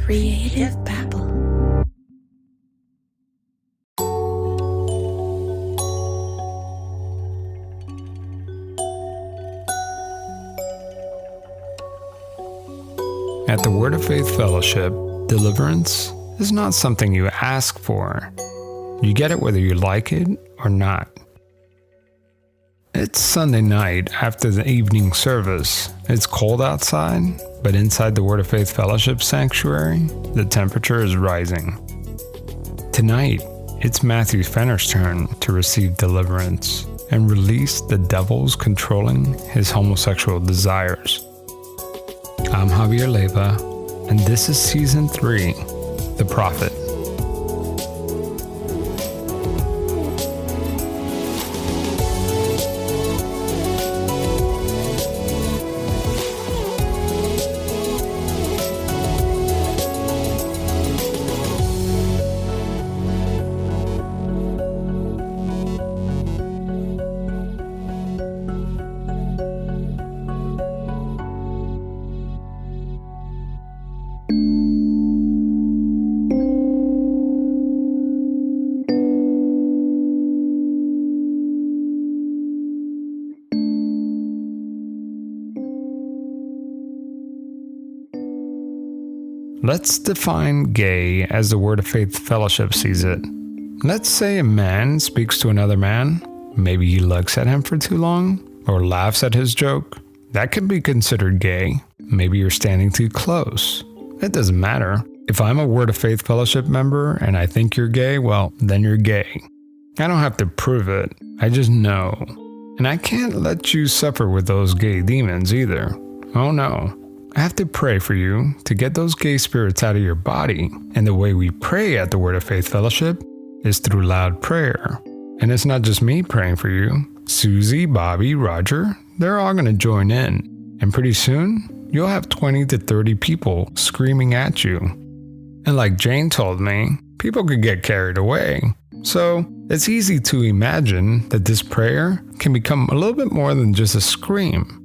Creative Babble. At the Word of Faith Fellowship, deliverance is not something you ask for. You get it whether you like it or not. It's Sunday night after the evening service. It's cold outside, but inside the Word of Faith Fellowship sanctuary, the temperature is rising. Tonight, it's Matthew Fenner's turn to receive deliverance and release the devils controlling his homosexual desires. I'm Javier Leyva, and this is Season 3, The Prophet. Let's define gay as the Word of Faith Fellowship sees it. Let's say a man speaks to another man. Maybe he looks at him for too long or laughs at his joke. That could be considered gay. Maybe you're standing too close. It doesn't matter. If I'm a Word of Faith Fellowship member and I think you're gay, well, then you're gay. I don't have to prove it. I just know. And I can't let you suffer with those gay demons either. Oh no. I have to pray for you to get those gay spirits out of your body. And the way we pray at the Word of Faith Fellowship is through loud prayer. And it's not just me praying for you. Sussie, Bobby, Roger, they're all going to join in. And pretty soon, you'll have 20 to 30 people screaming at you. And like Jane told me, people could get carried away. So it's easy to imagine that this prayer can become a little bit more than just a scream.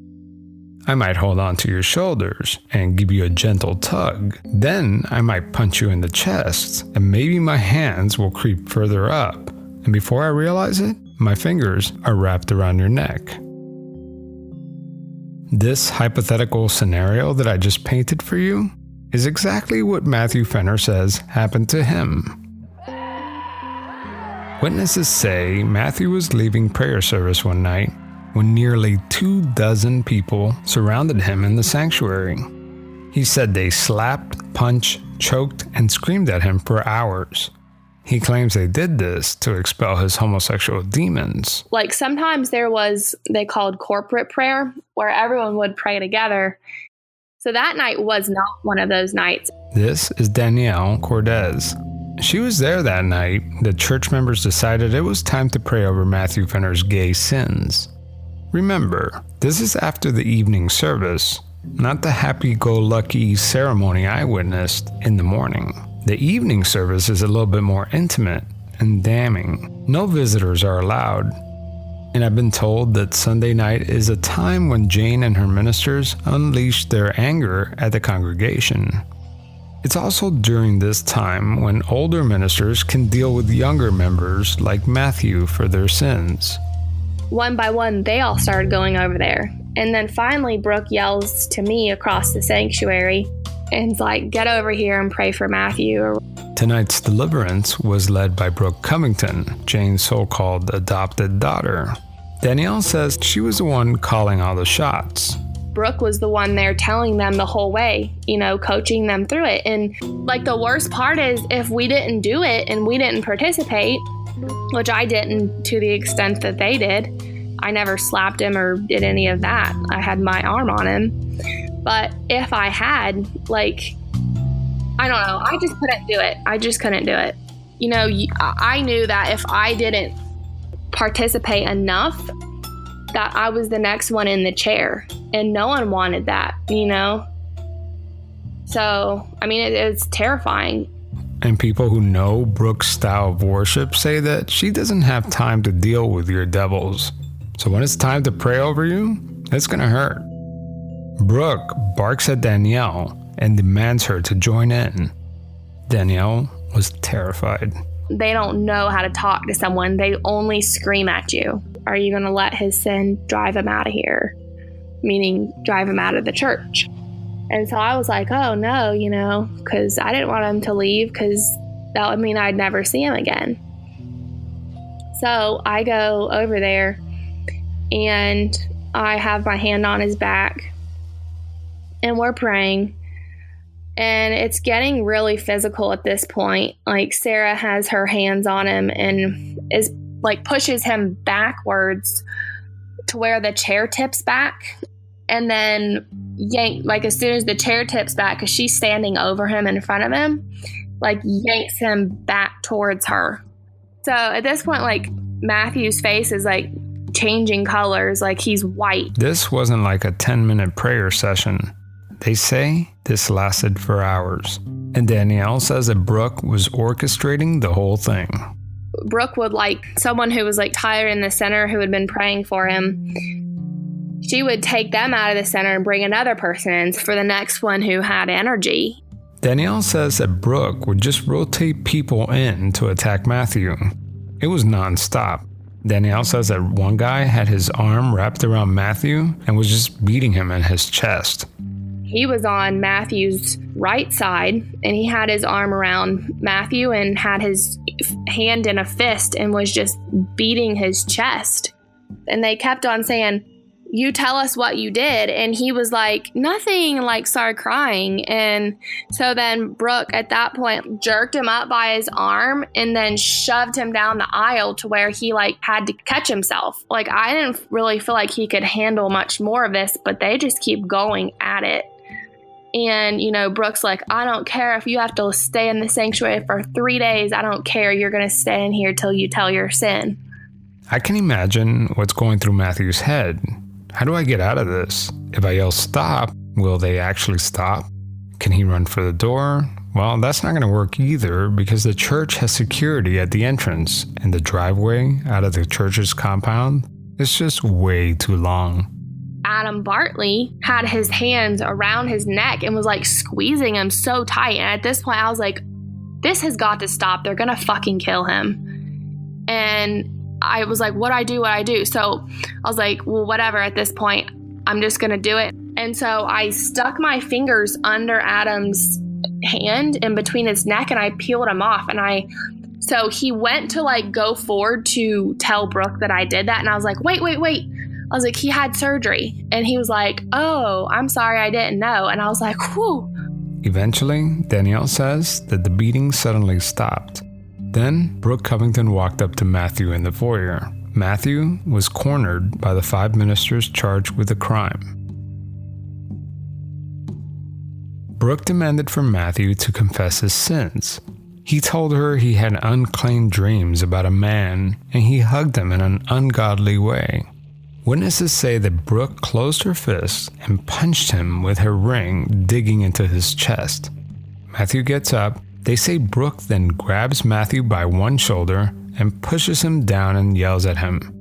I might hold on to your shoulders and give you a gentle tug. Then I might punch you in the chest, and maybe my hands will creep further up. And before I realize it, my fingers are wrapped around your neck. This hypothetical scenario that I just painted for you is exactly what Matthew Fenner says happened to him. Witnesses say Matthew was leaving prayer service one night when nearly 24 people surrounded him in the sanctuary. He said they slapped, punched, choked, and screamed at him for hours. He claims they did this to expel his homosexual demons. Like sometimes they called corporate prayer, where everyone would pray together. So that night was not one of those nights. This is Danielle Cordes. She was there that night. The church members decided it was time to pray over Matthew Fenner's gay sins. Remember, this is after the evening service, not the happy-go-lucky ceremony I witnessed in the morning. The evening service is a little bit more intimate and damning. No visitors are allowed. And I've been told that Sunday night is a time when Jane and her ministers unleash their anger at the congregation. It's also during this time when older ministers can deal with younger members like Matthew for their sins. One by one, they all started going over there. And then finally, Brooke yells to me across the sanctuary and is like, get over here and pray for Matthew. Tonight's deliverance was led by Brooke Covington, Jane's so-called adopted daughter. Danielle says she was the one calling all the shots. Brooke was the one there telling them the whole way, coaching them through it. And like the worst part is if we didn't do it and we didn't participate, which I didn't to the extent that they did. I never slapped him or did any of that. I had my arm on him. But if I had, I don't know. I just couldn't do it. I just couldn't do it. I knew that if I didn't participate enough, that I was the next one in the chair. And no one wanted that, So, it's terrifying. And people who know Brooke's style of worship say that she doesn't have time to deal with your devils. So when it's time to pray over you, it's going to hurt. Brooke barks at Danielle and demands her to join in. Danielle was terrified. They don't know how to talk to someone. They only scream at you. Are you going to let his sin drive him out of here? Meaning drive him out of the church. And so I was like, oh no, because I didn't want him to leave, because that would mean I'd never see him again. So I go over there and I have my hand on his back and we're praying. And it's getting really physical at this point. Like, Sarah has her hands on him and is like pushes him backwards to where the chair tips back, and then like as soon as the chair tips back, because she's standing over him in front of him, like yanks him back towards her. So at this point, like, Matthew's face is like changing colors, like he's white. This wasn't like a 10-minute prayer session. They say this lasted for hours, and Danielle says that Brooke was orchestrating the whole thing. Brooke would, like, someone who was like tired in the center who had been praying for him, she would take them out of the center and bring another person in for the next one who had energy. Danielle says that Brooke would just rotate people in to attack Matthew. It was nonstop. Danielle says that one guy had his arm wrapped around Matthew and was just beating him in his chest. He was on Matthew's right side, and he had his arm around Matthew and had his hand in a fist and was just beating his chest. And they kept on saying, you tell us what you did. And he was like, nothing, like started crying. And so then Brooke at that point jerked him up by his arm and then shoved him down the aisle to where he like had to catch himself. Like, I didn't really feel like he could handle much more of this, but they just keep going at it. And, Brooke's like, I don't care if you have to stay in the sanctuary for 3 days. I don't care. You're going to stay in here till you tell your sin. I can imagine what's going through Matthew's head. How do I get out of this? If I yell stop, will they actually stop? Can he run for the door? Well, that's not going to work either, because the church has security at the entrance, and the driveway out of the church's compound is just way too long. Adam Bartley had his hands around his neck and was like squeezing him so tight. And at this point, I was like, this has got to stop. They're going to fucking kill him. And I was like, what do I do? So I was like, well, whatever. At this point, I'm just going to do it. And so I stuck my fingers under Adam's hand in between his neck and I peeled him off. So he went to like go forward to tell Brooke that I did that. And I was like, wait. I was like, he had surgery. And he was like, oh, I'm sorry, I didn't know. And I was like, whew. Eventually, Danielle says that the beating suddenly stopped. Then, Brooke Covington walked up to Matthew in the foyer. Matthew was cornered by the 5 ministers charged with the crime. Brooke demanded from Matthew to confess his sins. He told her he had unclaimed dreams about a man, and he hugged him in an ungodly way. Witnesses say that Brooke closed her fists and punched him with her ring, digging into his chest. Matthew gets up. They say Brooke then grabs Matthew by one shoulder and pushes him down and yells at him.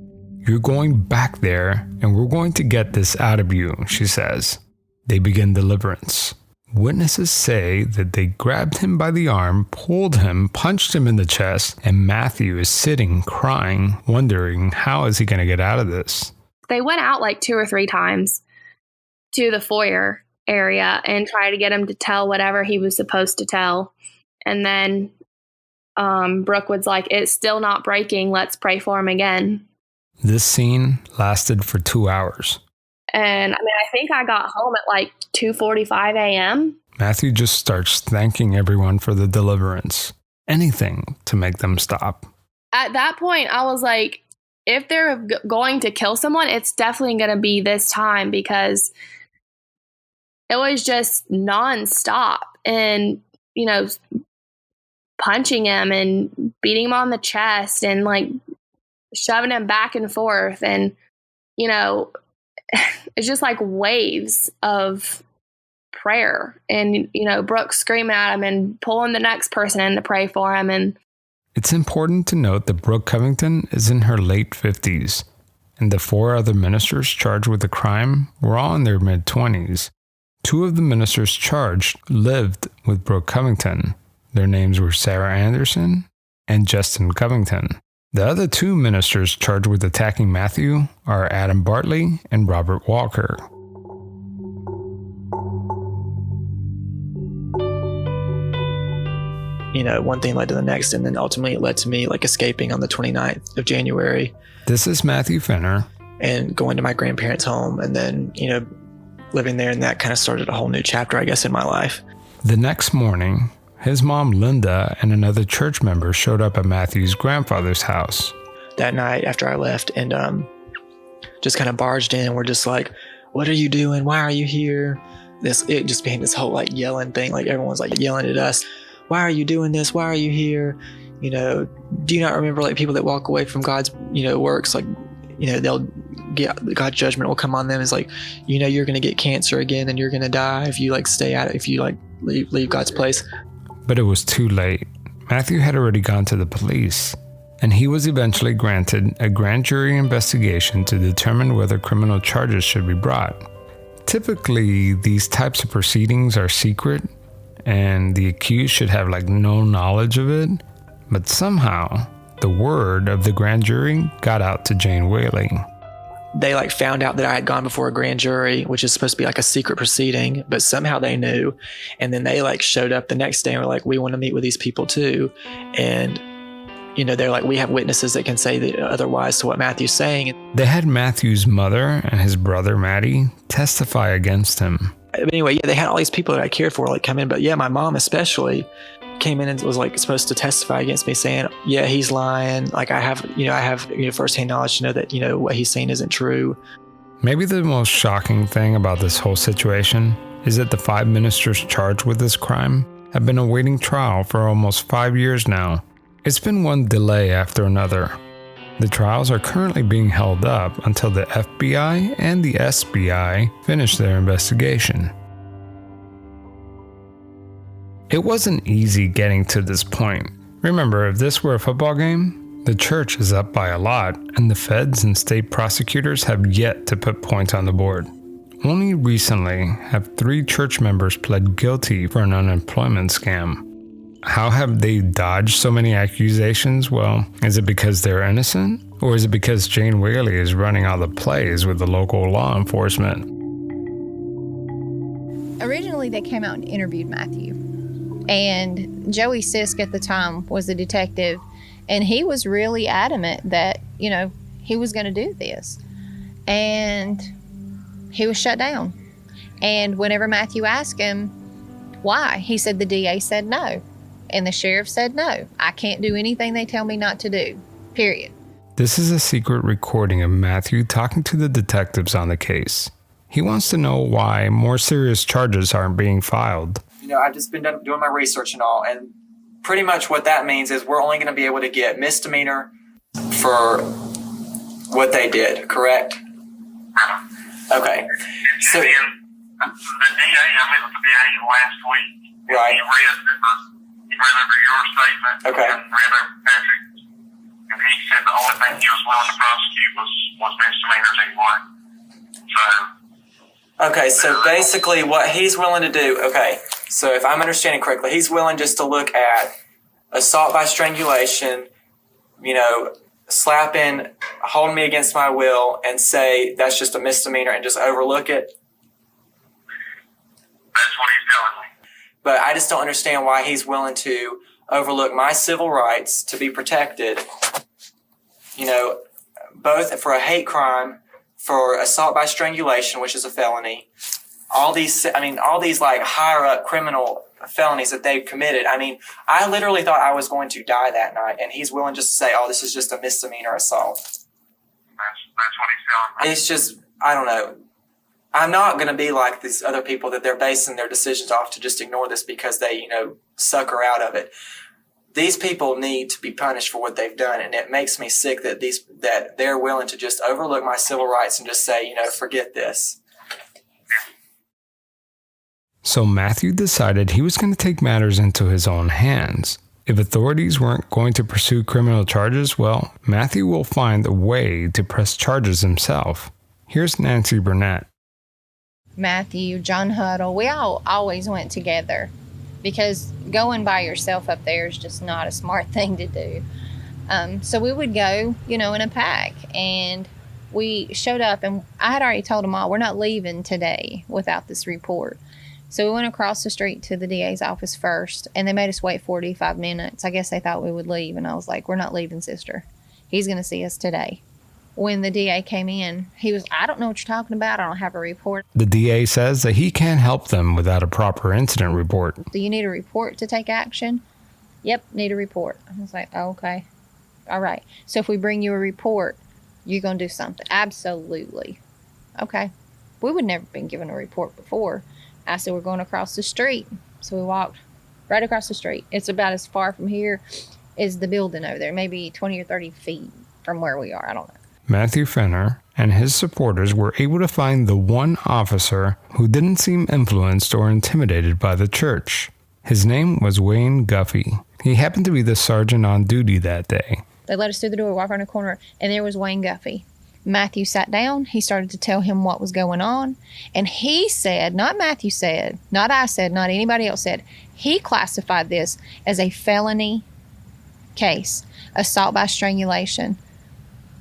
You're going back there, and we're going to get this out of you, she says. They begin deliverance. Witnesses say that they grabbed him by the arm, pulled him, punched him in the chest, and Matthew is sitting, crying, wondering how is he going to get out of this. They went out like 2 or 3 times to the foyer area and tried to get him to tell whatever he was supposed to tell. And then Brooke was like, it's still not breaking. Let's pray for him again. This scene lasted for 2 hours. And I think I got home at like 2:45 a.m. Matthew just starts thanking everyone for the deliverance. Anything to make them stop. At that point, I was like, if they're going to kill someone, it's definitely going to be this time, because it was just nonstop and, punching him and beating him on the chest and like shoving him back and forth. And, it's just like waves of prayer and, Brooke screaming at him and pulling the next person in to pray for him. And it's important to note that Brooke Covington is in her late 50s, and the 4 other ministers charged with the crime were all in their mid-20s. Two of the ministers charged lived with Brooke Covington. Their names were Sarah Anderson and Justin Covington. The other two ministers charged with attacking Matthew are Adam Bartley and Robert Walker. One thing led to the next, and then ultimately it led to me escaping on the 29th of January. This is Matthew Fenner. And going to my grandparents' home, and then, living there, and that kind of started a whole new chapter, I guess, in my life. The next morning, his mom, Linda, and another church member showed up at Matthew's grandfather's house. That night after I left, and just kind of barged in, and we're just like, what are you doing? Why are you here? It just became this whole yelling thing. Everyone's yelling at us. Why are you doing this? Why are you here? Do you not remember people that walk away from God's, works? They'll get God's judgment will come on them. It's you're going to get cancer again and you're going to die if you stay at it, if you leave God's place. But it was too late. Matthew had already gone to the police, and he was eventually granted a grand jury investigation to determine whether criminal charges should be brought. Typically, these types of proceedings are secret, and the accused should have no knowledge of it, but somehow the word of the grand jury got out to Jane Whaley. They found out that I had gone before a grand jury, which is supposed to be a secret proceeding, but somehow they knew. And then they showed up the next day and were we want to meet with these people too. And they're we have witnesses that can say that otherwise to what Matthew's saying. They had Matthew's mother and his brother Matty testify against him. But anyway, they had all these people that I cared for come in, but my mom especially came in and was supposed to testify against me, saying, yeah, he's lying. I have firsthand knowledge to know that, what he's saying isn't true. Maybe the most shocking thing about this whole situation is that the 5 ministers charged with this crime have been awaiting trial for almost 5 years now. It's been one delay after another. The trials are currently being held up until the FBI and the SBI finish their investigation. It wasn't easy getting to this point. Remember, if this were a football game, the church is up by a lot, and the feds and state prosecutors have yet to put points on the board. Only recently have 3 church members pled guilty for an unemployment scam. How have they dodged so many accusations? Well, is it because they're innocent? Or is it because Jane Whaley is running all the plays with the local law enforcement? Originally, they came out and interviewed Matthew. And Joey Sisk at the time was the detective. And he was really adamant that, he was going to do this. And he was shut down. And whenever Matthew asked him why, he said the DA said no. And the sheriff said, no, I can't do anything they tell me not to do, period. This is a secret recording of Matthew talking to the detectives on the case. He wants to know why more serious charges aren't being filed. I've just been doing my research and all, and pretty much what that means is we're only going to be able to get misdemeanor for what they did, correct? Okay. So the DA, I met with the DA last week. Right. He read over your statement. Okay. And read over Patrick's. And he said the only thing he was willing to prosecute was misdemeanors anyway. Okay, so basically what he's willing to do, so if I'm understanding correctly, he's willing just to look at assault by strangulation, slap in, hold me against my will, and say that's just a misdemeanor and just overlook it. That's what he's telling me. But I just don't understand why he's willing to overlook my civil rights to be protected, both for a hate crime, for assault by strangulation, which is a felony, all these higher up criminal felonies that they've committed. I literally thought I was going to die that night, and he's willing just to say, oh, this is just a misdemeanor assault. That's what he's telling me. It's just, I don't know. I'm not going to be like these other people that they're basing their decisions off to just ignore this because they, sucker out of it. These people need to be punished for what they've done, and it makes me sick that they're willing to just overlook my civil rights and just say, forget this. So Matthew decided he was going to take matters into his own hands. If authorities weren't going to pursue criminal charges, well, Matthew will find a way to press charges himself. Here's Nancy Burnett. Matthew, John Huddle, we all always went together because going by yourself up there is just not a smart thing to do. So we would go, in a pack, and we showed up, and I had already told them all, we're not leaving today without this report. So we went across the street to the DA's office first, and they made us wait 45 minutes. I guess they thought we would leave, and I was like, we're not leaving, sister. He's going to see us today. When the DA came in, he was, I don't know what you're talking about. I don't have a report. The DA says that he can't help them without a proper incident report. Do you need a report to take action? Yep, need a report. I was like, oh, okay. All right. So if we bring you a report, you're going to do something. Absolutely. Okay. We would never been given a report before. I said, we're going across the street. So we walked right across the street. It's about as far from here as the building over there, maybe 20 or 30 feet from where we are. I don't know. Matthew Fenner and his supporters were able to find the one officer who didn't seem influenced or intimidated by the church. His name was Wayne Guffey. He happened to be the sergeant on duty that day. They let us through the door, walk around the corner, and there was Wayne Guffey. Matthew sat down. He started to tell him what was going on. And he said, not Matthew said, not I said, not anybody else said, he classified this as a felony case, assault by strangulation,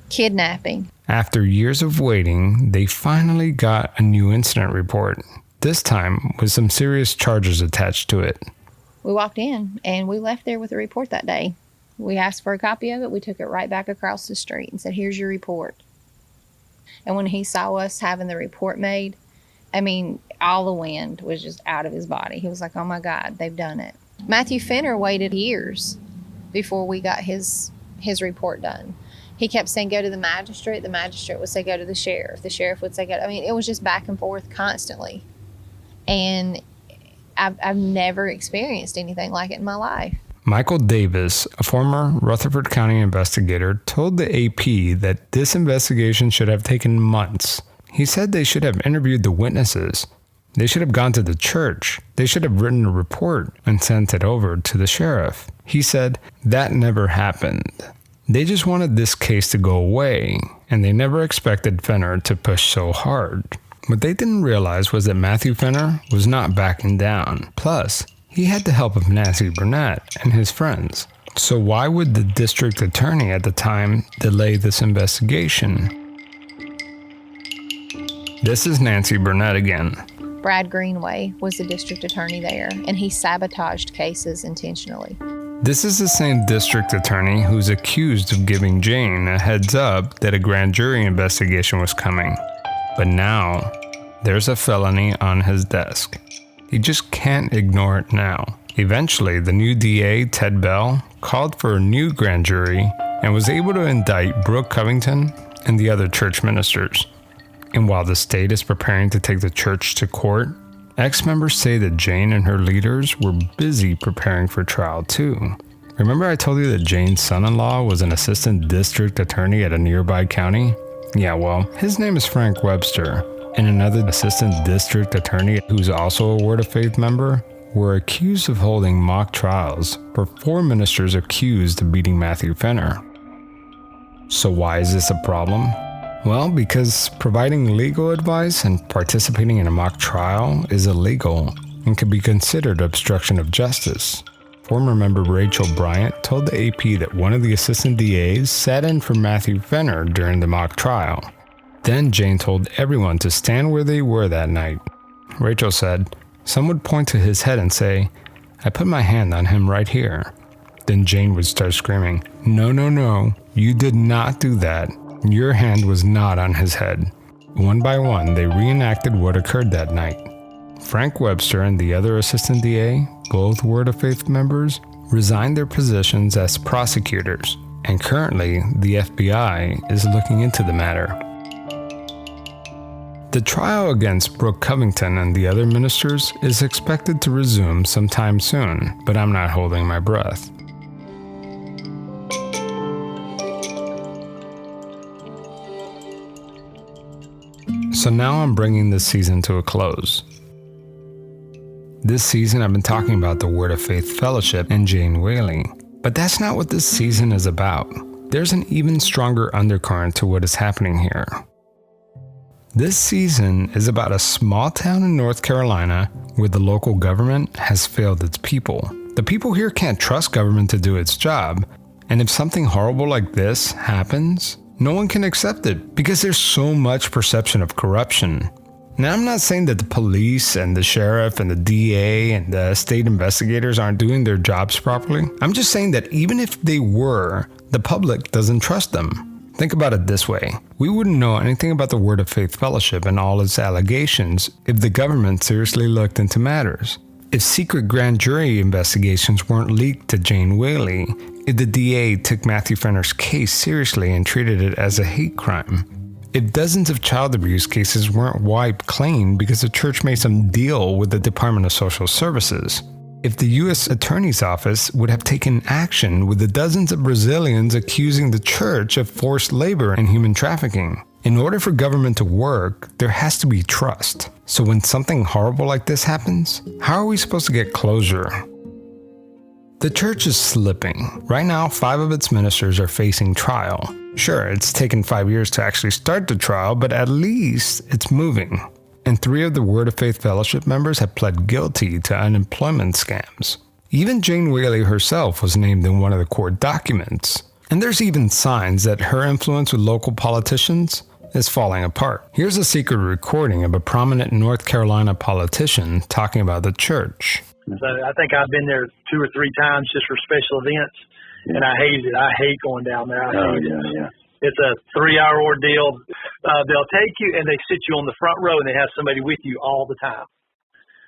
kidnapping. After years of waiting, they finally got a new incident report, this time with some serious charges attached to it. We walked in and we left there with a report that day. We asked for a copy of it. We took it right back across the street and said, here's your report. And when he saw us having the report made, all the wind was just out of his body. He was like, oh my God, they've done it. Matthew Fenner waited years before we got his report done. He kept saying, go to the magistrate. The magistrate would say, go to the sheriff. The sheriff would say, go. It was just back and forth constantly. And I've never experienced anything like it in my life. Michael Davis, a former Rutherford County investigator, told the AP that this investigation should have taken months. He said they should have interviewed the witnesses. They should have gone to the church. They should have written a report and sent it over to the sheriff. He said that never happened. They just wanted this case to go away, and they never expected Fenner to push so hard. What they didn't realize was that Matthew Fenner was not backing down. Plus, he had the help of Nancy Burnett and his friends. So why would the district attorney at the time delay this investigation? This is Nancy Burnett again. Brad Greenway was the district attorney there, and he sabotaged cases intentionally. This is the same district attorney who's accused of giving Jane a heads up that a grand jury investigation was coming. But now, there's a felony on his desk. He just can't ignore it now. Eventually, the new DA, Ted Bell, called for a new grand jury and was able to indict Brooke Covington and the other church ministers. And while the state is preparing to take the church to court, ex-members say that Jane and her leaders were busy preparing for trial too. Remember I told you that Jane's son-in-law was an assistant district attorney at a nearby county? Yeah, well, his name is Frank Webster, and another assistant district attorney who's also a Word of Faith member were accused of holding mock trials for 4 ministers accused of beating Matthew Fenner. So why is this a problem? Well, because providing legal advice and participating in a mock trial is illegal and can be considered obstruction of justice. Former member Rachel Bryant told the AP that one of the assistant DAs sat in for Matthew Fenner during the mock trial. Then Jane told everyone to stand where they were that night. Rachel said, some would point to his head and say, I put my hand on him right here. Then Jane would start screaming, no, you did not do that. Your hand was not on his head. One by one, they reenacted what occurred that night. Frank Webster and the other assistant DA, both Word of Faith members, resigned their positions as prosecutors, and currently the FBI is looking into the matter. The trial against Brooke Covington and the other ministers is expected to resume sometime soon, but I'm not holding my breath. So now I'm bringing this season to a close. This season I've been talking about the Word of Faith Fellowship and Jane Whaley, but that's not what this season is about. There's an even stronger undercurrent to what is happening here. This season is about a small town in North Carolina where the local government has failed its people. The people here can't trust government to do its job, and if something horrible like this happens, no one can accept it because there's so much perception of corruption. Now, I'm not saying that the police and the sheriff and the DA and the state investigators aren't doing their jobs properly. I'm just saying that even if they were, the public doesn't trust them. Think about it this way. We wouldn't know anything about the Word of Faith Fellowship and all its allegations if the government seriously looked into matters. If secret grand jury investigations weren't leaked to Jane Whaley, if the DA took Matthew Fenner's case seriously and treated it as a hate crime, if dozens of child abuse cases weren't wiped clean because the church made some deal with the Department of Social Services, if the U.S. Attorney's Office would have taken action with the dozens of Brazilians accusing the church of forced labor and human trafficking. In order for government to work, there has to be trust. So when something horrible like this happens, how are we supposed to get closure? The church is slipping. Right now, 5 of its ministers are facing trial. Sure, it's taken 5 years to actually start the trial, but at least it's moving. And 3 of the Word of Faith Fellowship members have pled guilty to unemployment scams. Even Jane Whaley herself was named in one of the court documents. And there's even signs that her influence with local politicians is falling apart. Here's a secret recording of a prominent North Carolina politician talking about the church. So I think I've been there 2 or 3 times just for special events, and I hate it. I hate going down there. It's a 3-hour ordeal. They'll take you and they sit you on the front row and they have somebody with you all the time.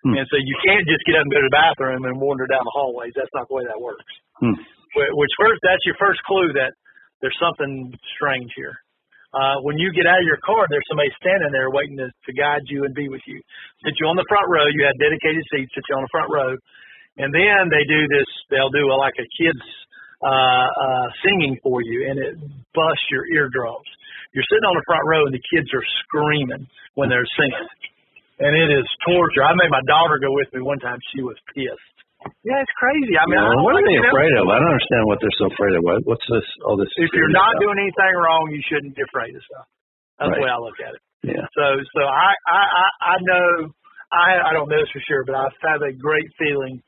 And so you can't just get up and go to the bathroom and wander down the hallways. That's not the way that works. Which first, that's your first clue that there's something strange here. When you get out of your car, there's somebody standing there waiting to guide you and be with you. Sit you on the front row. You have dedicated seats. Sit you on the front row. And then they do this. They'll do like a kid's singing for you, and it busts your eardrums. You're sitting on the front row, and the kids are screaming when they're singing. And it is torture. I made my daughter go with me one time. She was pissed. Yeah, it's crazy. I mean, what are they afraid of? I don't understand what they're so afraid of. What's this? All this. If you're not doing anything wrong, you shouldn't be afraid of stuff. That's the way I look at it. Yeah. So I know. I don't know this for sure, but I have a great feeling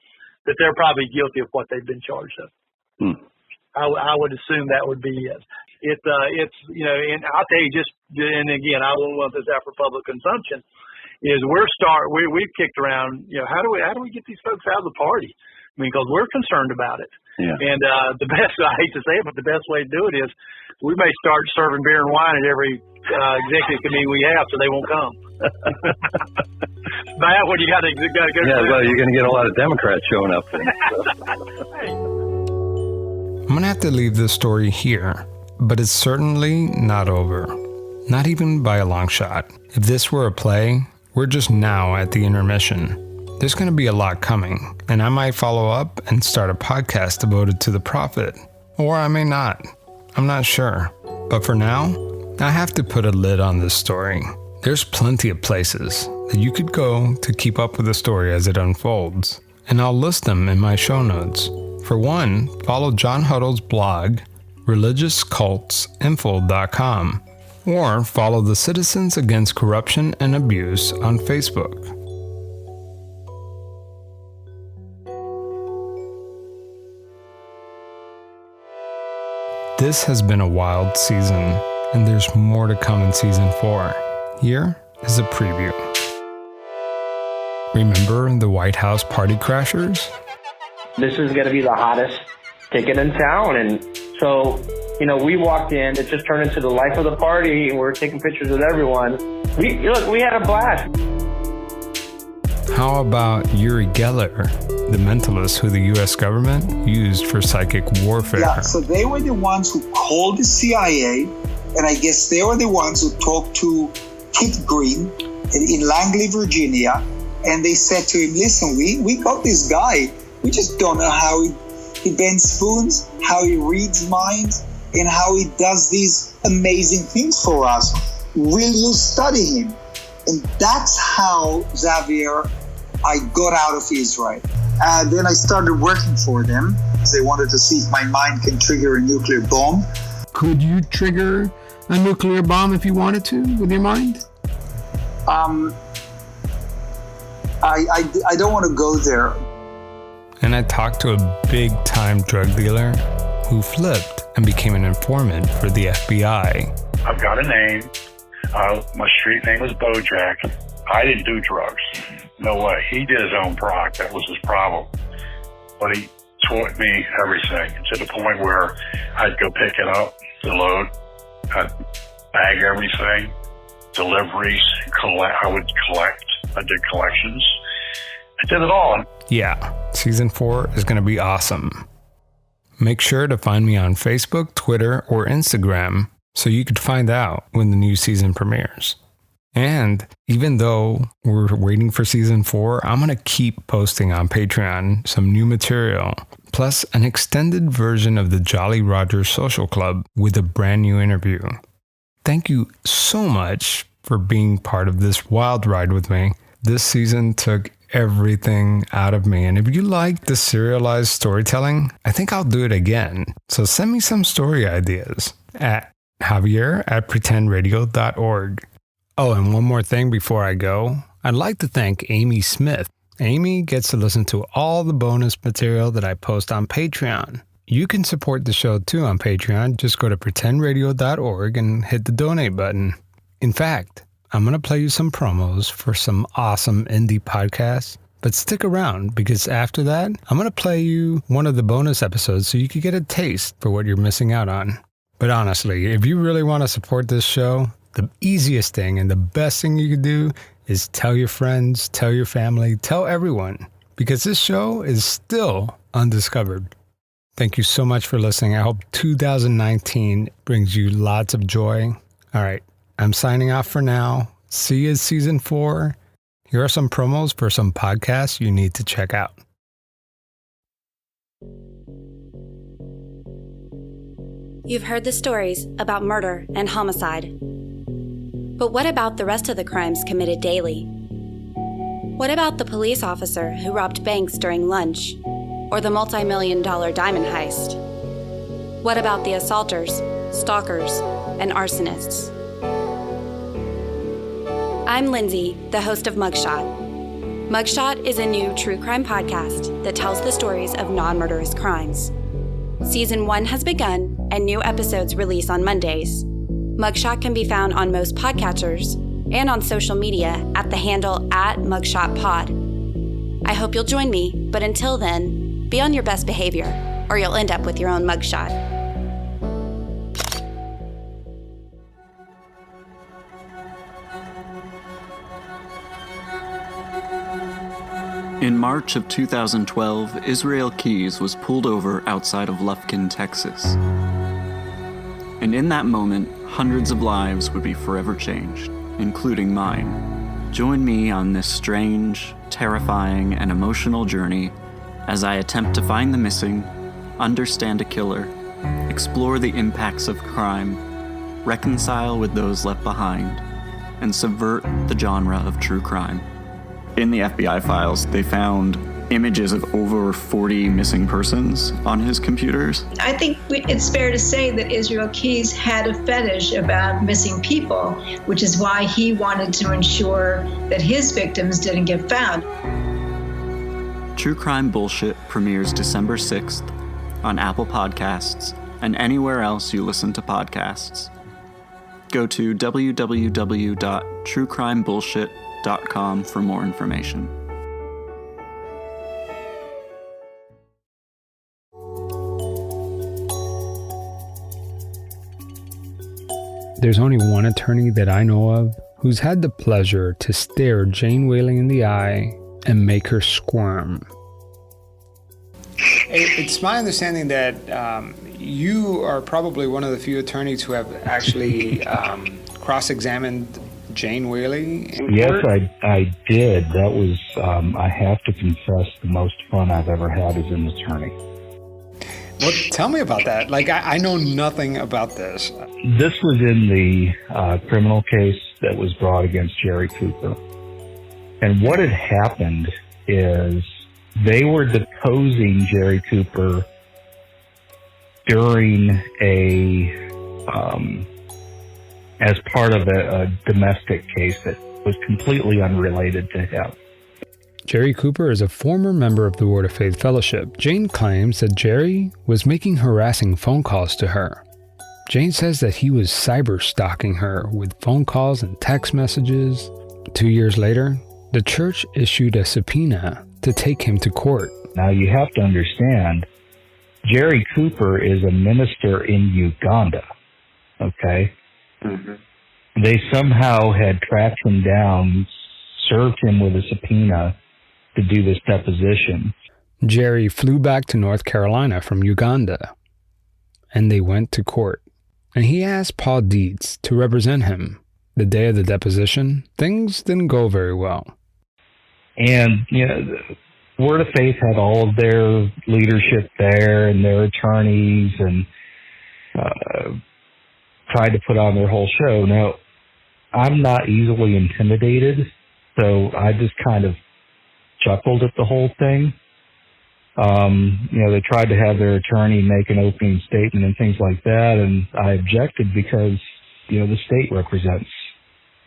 that they're probably guilty of what they've been charged of. I would assume that would be it. It's and I'll tell you and again, I won't want this out for public consumption. Is we've kicked around, how do we get these folks out of the party? I mean, because we're concerned about it. Yeah. And the best, I hate to say it, but the best way to do it is we may start serving beer and wine at every executive committee we have, so they won't come. Bad when you got to go. Yeah, well, you're going to get a lot of Democrats showing up. I'm going to have to leave this story here, but it's certainly not over. Not even by a long shot. If this were a play, we're just now at the intermission. There's going to be a lot coming, and I might follow up and start a podcast devoted to the prophet. Or I may not. I'm not sure. But for now, I have to put a lid on this story. There's plenty of places that you could go to keep up with the story as it unfolds, and I'll list them in my show notes. For one, follow John Huddle's blog, religiouscultsinfo.com, or follow the Citizens Against Corruption and Abuse on Facebook. This has been a wild season, and there's more to come in season 4. Here is a preview. Remember the White House party crashers? This is going to be the hottest ticket in town, and so we walked in, it just turned into the life of the party, and we're taking pictures with everyone. We had a blast. How about Uri Geller, the mentalist who the U.S. government used for psychic warfare? Yeah, so they were the ones who called the CIA, and I guess they were the ones who talked to Kit Green in Langley, Virginia, and they said to him, listen, we got this guy. We just don't know how he bends spoons, how he reads minds, and how he does these amazing things for us. Will you study him? And that's how, Xavier, I got out of Israel. And then I started working for them because they wanted to see if my mind can trigger a nuclear bomb. Could you trigger a nuclear bomb if you wanted to with your mind? I don't want to go there. And I talked to a big-time drug dealer who flipped and became an informant for the FBI. I've got a name. My street name was Bojack. I didn't do drugs. No way. He did his own product. That was his problem. But he taught me everything to the point where I'd go pick it up, the load, I'd bag everything, deliveries, I would collect. I did collections. I did it all. Yeah, season 4 is going to be awesome. Make sure to find me on Facebook, Twitter, or Instagram so you could find out when the new season premieres. And even though we're waiting for season 4, I'm going to keep posting on Patreon some new material, plus an extended version of the Jolly Rogers Social Club with a brand new interview. Thank you so much for being part of this wild ride with me. This season took everything out of me, and if you like the serialized storytelling, I think I'll do it again. So send me some story ideas at javier@pretendradio.org. Oh, and one more thing before I go. I'd like to thank Amy Smith. Amy gets to listen to all the bonus material that I post on Patreon. You can support the show too on Patreon. Just go to pretendradio.org and hit the donate button. In fact, I'm going to play you some promos for some awesome indie podcasts. But stick around, because after that, I'm going to play you one of the bonus episodes so you can get a taste for what you're missing out on. But honestly, if you really want to support this show, the easiest thing and the best thing you can do is tell your friends, tell your family, tell everyone, because this show is still undiscovered. Thank you so much for listening. I hope 2019 brings you lots of joy. All right, I'm signing off for now. See you in season 4. Here are some promos for some podcasts you need to check out. You've heard the stories about murder and homicide. But what about the rest of the crimes committed daily? What about the police officer who robbed banks during lunch, or the multi-million-dollar diamond heist? What about the assaulters, stalkers, and arsonists? I'm Lindsay, the host of Mugshot. Mugshot is a new true crime podcast that tells the stories of non-murderous crimes. Season 1 has begun, and new episodes release on Mondays. Mugshot can be found on most podcatchers and on social media at the handle @MugshotPod. I hope you'll join me, but until then, be on your best behavior, or you'll end up with your own mugshot. In March of 2012, Israel Keys was pulled over outside of Lufkin, Texas. And in that moment, hundreds of lives would be forever changed, including mine. Join me on this strange, terrifying, and emotional journey as I attempt to find the missing, understand a killer, explore the impacts of crime, reconcile with those left behind, and subvert the genre of true crime. In the FBI files, they found images of over 40 missing persons on his computers. I think it's fair to say that Israel Keys had a fetish about missing people, which is why he wanted to ensure that his victims didn't get found. True Crime Bullshit premieres December 6th on Apple Podcasts and anywhere else you listen to podcasts. Go to www.truecrimebullshit.com for more information. There's only one attorney that I know of who's had the pleasure to stare Jane Whaley in the eye and make her squirm. It's my understanding that you are probably one of the few attorneys who have actually cross-examined Jane Whaley. Yes, I did. That was, I have to confess, the most fun I've ever had as an attorney. Well, tell me about that. Like, I know nothing about this. This was in the criminal case that was brought against Jerry Cooper. And what had happened is they were deposing Jerry Cooper during as part of a domestic case that was completely unrelated to him. Jerry Cooper is a former member of the Word of Faith Fellowship. Jane claims that Jerry was making harassing phone calls to her. Jane says that he was cyber stalking her with phone calls and text messages. 2 years later, the church issued a subpoena to take him to court. Now you have to understand, Jerry Cooper is a minister in Uganda, okay? Mm-hmm. They somehow had tracked him down, served him with a subpoena to do this deposition. Jerry flew back to North Carolina from Uganda, and they went to court. And he asked Paul Dietz to represent him. The day of the deposition, things didn't go very well. And, you know, the Word of Faith had all of their leadership there and their attorneys and tried to put on their whole show. Now, I'm not easily intimidated, so I just kind of chuckled at the whole thing. You know, they tried to have their attorney make an opening statement and things like that, and I objected because, you know, the state represents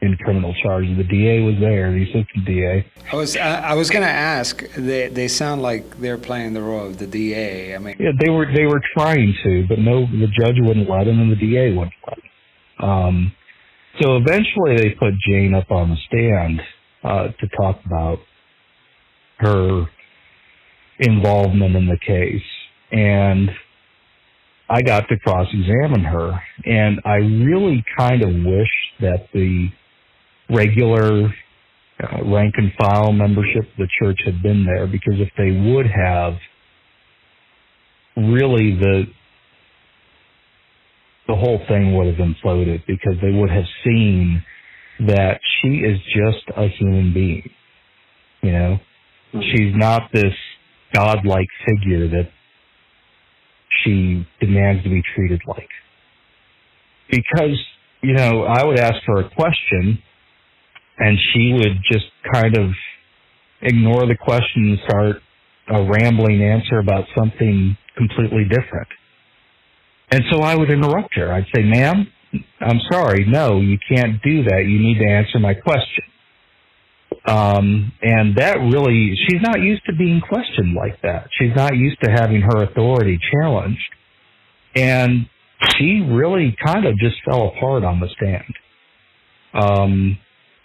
in criminal charges. The DA was there, the assistant DA. I was going to ask, they sound like they're playing the role of the DA. I mean, yeah, they were trying to, but no, the judge wouldn't let them and the DA wouldn't let them. So eventually they put Jane up on the stand to talk about her involvement in the case, and I got to cross-examine her, and I really kind of wish that the regular rank and file membership of the church had been there, because if they would have, really the whole thing would have imploded, because they would have seen that she is just a human being. You know, she's not this godlike figure that she demands to be treated like. Because, you know, I would ask her a question and she would just kind of ignore the question and start a rambling answer about something completely different. And so I would interrupt her. I'd say, ma'am, I'm sorry, no, you can't do that. You need to answer my question. And that really, she's not used to being questioned like that. She's not used to having her authority challenged. And she really kind of just fell apart on the stand.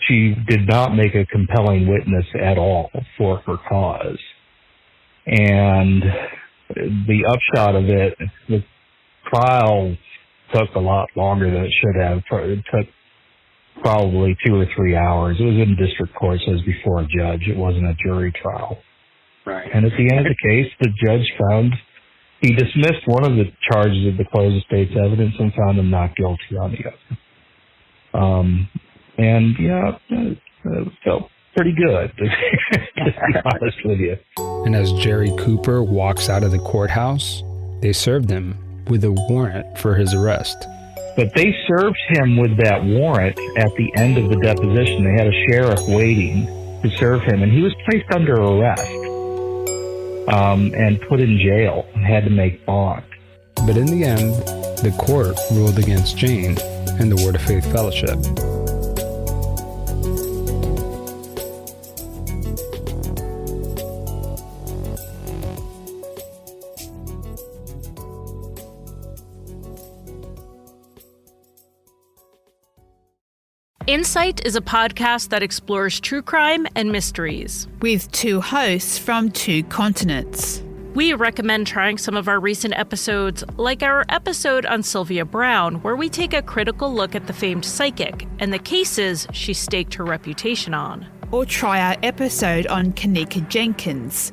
She did not make a compelling witness at all for her cause. And the upshot of it, the trial took a lot longer than it should have. It took probably 2 or 3 hours. It was in district court, so it was before a judge. It wasn't a jury trial. Right. And at the end of the case, the judge found, he dismissed one of the charges of the close of state's evidence and found him not guilty on the other. And yeah, it felt pretty good, to be honest with you. And as Jerry Cooper walks out of the courthouse, they served him with a warrant for his arrest. But they served him with that warrant at the end of the deposition. They had a sheriff waiting to serve him, and he was placed under arrest and put in jail and had to make bond. But in the end, the court ruled against Jane and the Word of Faith Fellowship. Insight is a podcast that explores true crime and mysteries. With 2 hosts from 2 continents. We recommend trying some of our recent episodes, like our episode on Sylvia Brown, where we take a critical look at the famed psychic and the cases she staked her reputation on. Or try our episode on Kanika Jenkins.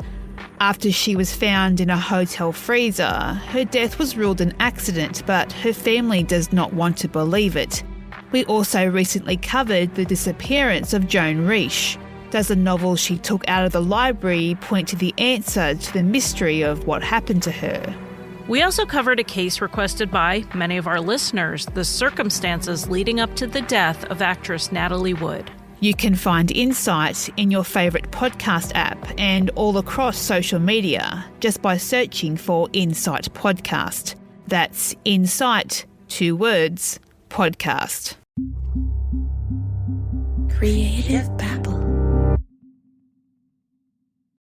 After she was found in a hotel freezer, her death was ruled an accident, but her family does not want to believe it. We also recently covered the disappearance of Joan Reish. Does the novel she took out of the library point to the answer to the mystery of what happened to her? We also covered a case requested by many of our listeners, the circumstances leading up to the death of actress Natalie Wood. You can find Insight in your favourite podcast app and all across social media just by searching for Insight Podcast. That's Insight, 2 words, podcast. creative power.